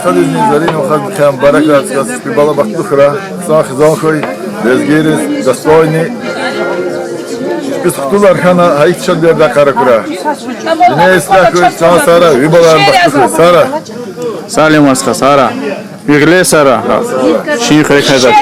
сходили зарим хам баракат с бала бахтухра сах захой безгерис достойный biz kutular kana ait şöyle karakura ne islakı sara vibalar baktık sara Salim aska Sara. Birle Sara. Şeyh rekazat.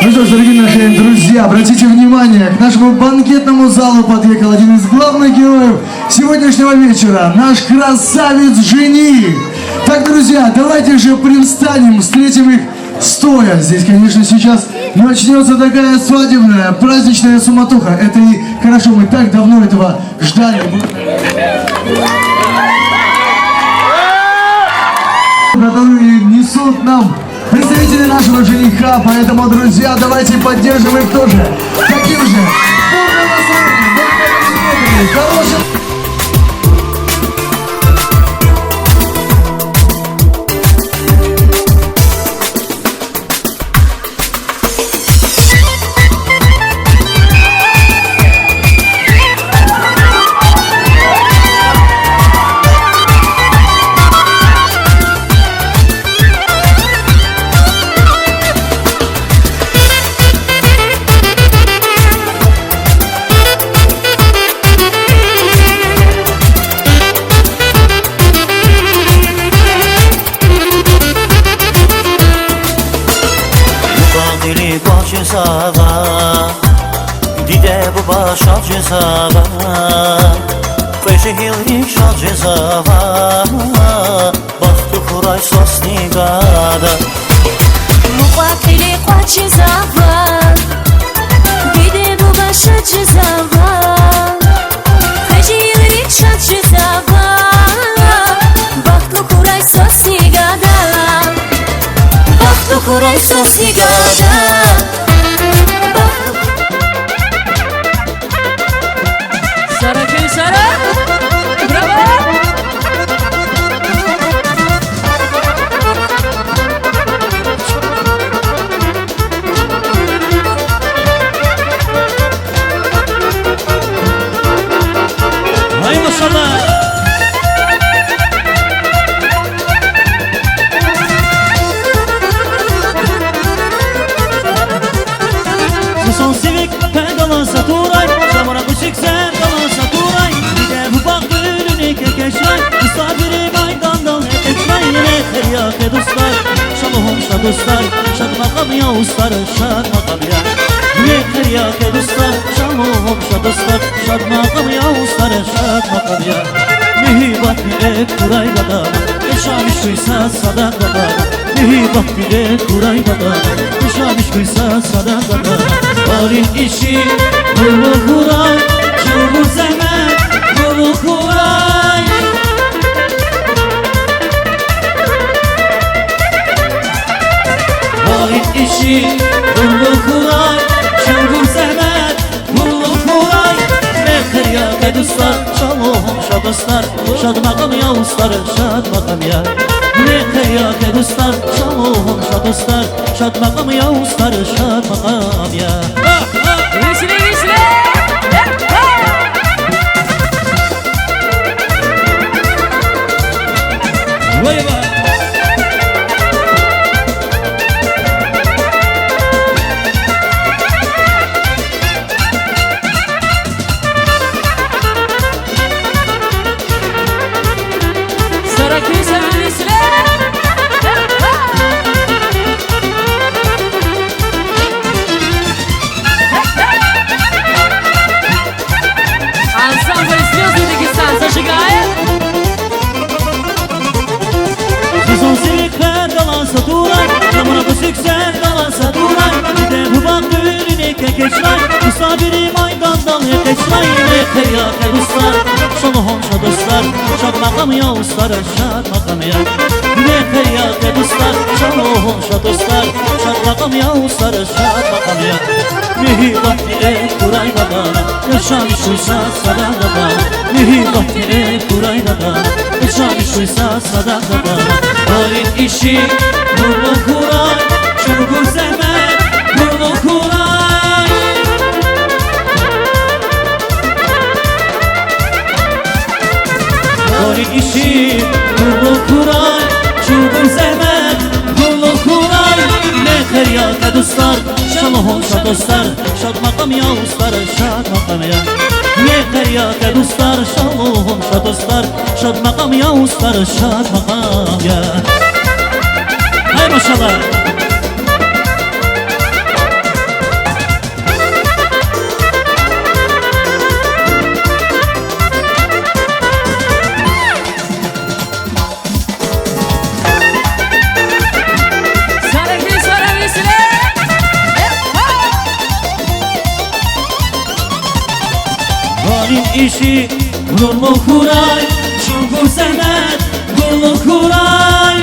Ну что ж, дорогие наши друзья, обратите внимание, к нашему банкетному залу подъехал один из главных героев сегодняшнего вечера, наш красавец-жених. Так, друзья, давайте же привстанем, встретим их стоя. Здесь, конечно, сейчас начнется такая свадебная, праздничная суматоха. Это и хорошо, мы так давно этого ждали. Которые несут нам представители нашего жениха, поэтому, друзья, давайте поддержим их тоже. Таким же. Доброго настроения, хорошим. دیده بو باشد جزاوا قیشه هیلریک شد جزاوا بخت خورای سوس نیگادا مقاتلی قوات جزاوا دیده بو باشد جزاوا قیشه هیلریک شد جزاوا بخت خورای سوس نیگادا بخت خورای سوس نیگادا dostlar şad makam ya ustalar şad makam ya Yeter ya ki dostlar şamum şad dostlar şad makam ya ustalar şad makam ya Mühibat bile kuray gadam yaşamış kıysa sadak gadam Mühibat bile kuray gadam yaşamış kıysa sadak gadam Varil işi yolu kuray çılgın zemen yolu kuray işi Kullu kuray, çılgın semer Kullu kuray Mekir ya ke dostlar Şalom şad dostlar Şad makam ya ustalar Şad makam ya Mekir ya ke dostlar Şalom şad dostlar Şad makam ya ustalar Şad makam ya Gülsüne gülsüne Vay vay Misafiri maydandan geçmeyin Yeter ya ke dostlar Şalom şad dostlar Şad makam ya ustalar Şad makam ya Yeter ya ke dostlar Şalom şad dostlar Şad makam ya ustalar Şad makam ya Mühibat bile kuray gadana Yaşamış uysa sadak gadana Mühibat bile kuray gadana Yaşamış uysa sadak gadana Halin işi Nurlu kuray Çılgın zemen Nurlu kuray Halin işi Nurlu kuray Çılgın zemen Nurlu kuray Mekir ya ke dostlar Şalom şad dostlar Şad makam ya ustalar Şad makam ya Mekir ya ke dostlar Şalom şad dostlar Şad makam ya ustalar Şad makam ya Hay maşallah işi Nurlu Kuray Çılgın Semet Nurlu Kuray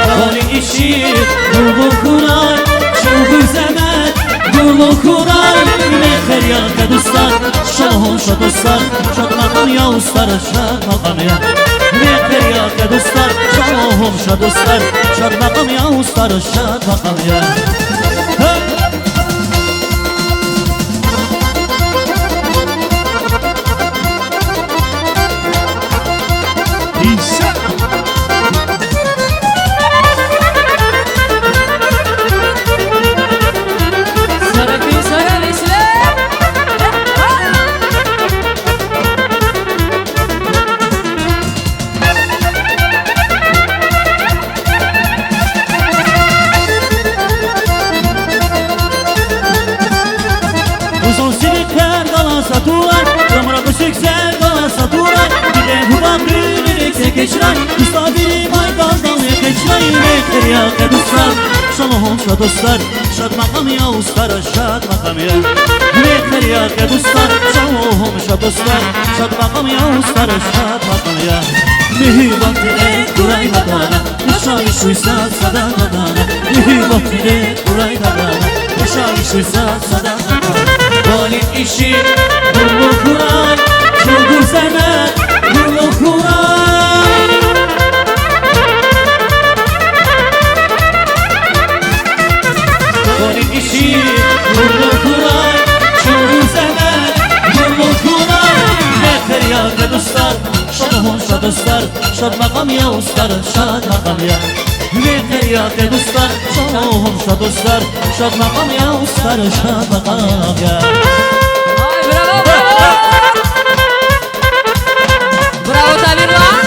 Dali işi Nurlu Kuray Çılgın Semet Nurlu Kuray Ne feryat dostlar Şahon şa dostlar Şad makam ya ustalar Şad makam ya Ne feryat dostlar Şahon şa dostlar Şad makam ya ustalar Şad makam ya Uzun silikler kalasa duvar Zamra büsükser kalasa duvar Bir de bu bakır direkse geçiray Usta biri maydandan geçiray Nekler ya keduslar Şalahon şa dostlar Şad makam ya ustara şad makam ya Nekler ya keduslar Şalahon şa dostlar Şad makam ya ustara şad makam ya Mühibbat ile duray dadana Yaşayış uysa sadakadana Mühibbat ile duray dadana Yaşayış uysa sadakadana Galip işi Nurlu Kuray Çılgın Semet Nurlu Kuray Galip işi Nurlu Kuray Çılgın Semet Nurlu Kuray Ne feryat dostlar Şadahon şa dostlar Şad makam ya ustalar Şad makam ya Ne feryat dostlar Şadahon şa dostlar Şad makam ya ustalar Şad makam ya Ay bravo bravo Bravo Tamirlan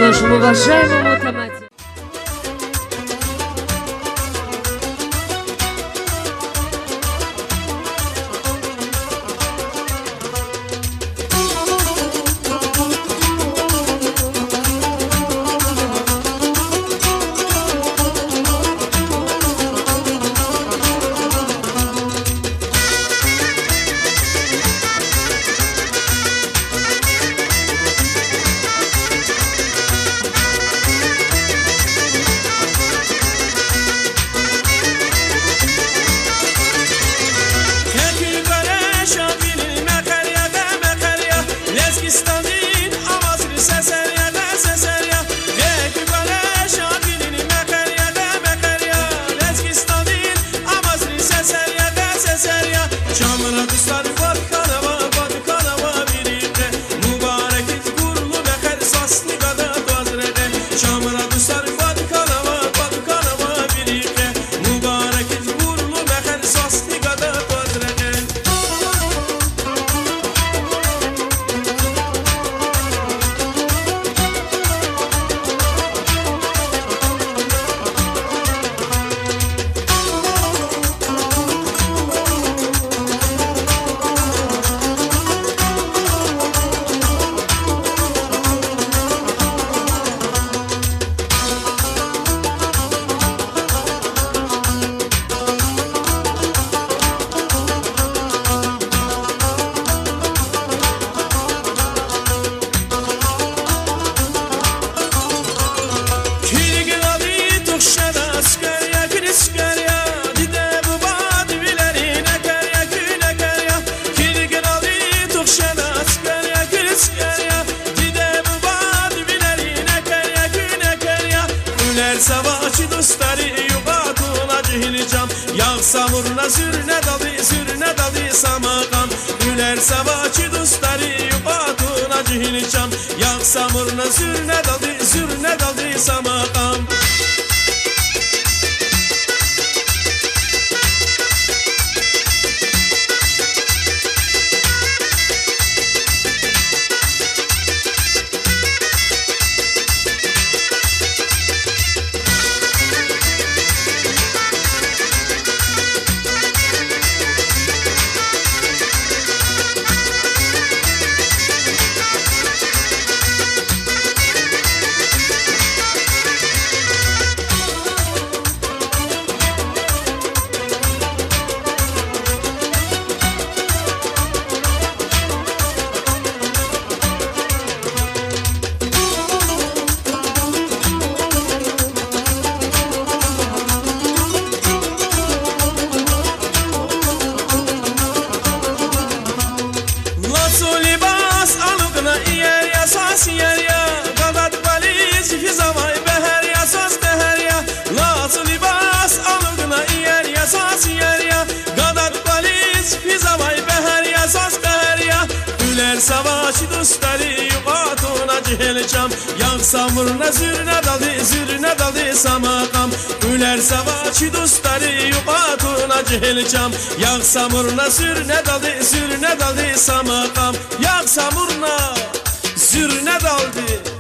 Нашему уважаемому Томате. Güler savaşı dostları yuvatuna cihilcam Yağ samuruna sürüne dalı samakam Güler savaşı dostları yuvatuna cihilcam Yağ samuruna sürüne dalı samakam Savaşı dostları yuvatuna cihilcam Yağ samuruna zürüne dalı samakam Güler savaşı dostları yuvatuna cihilcam Yağ samuruna zürüne dalı samakam Yağ samuruna zürüne dalı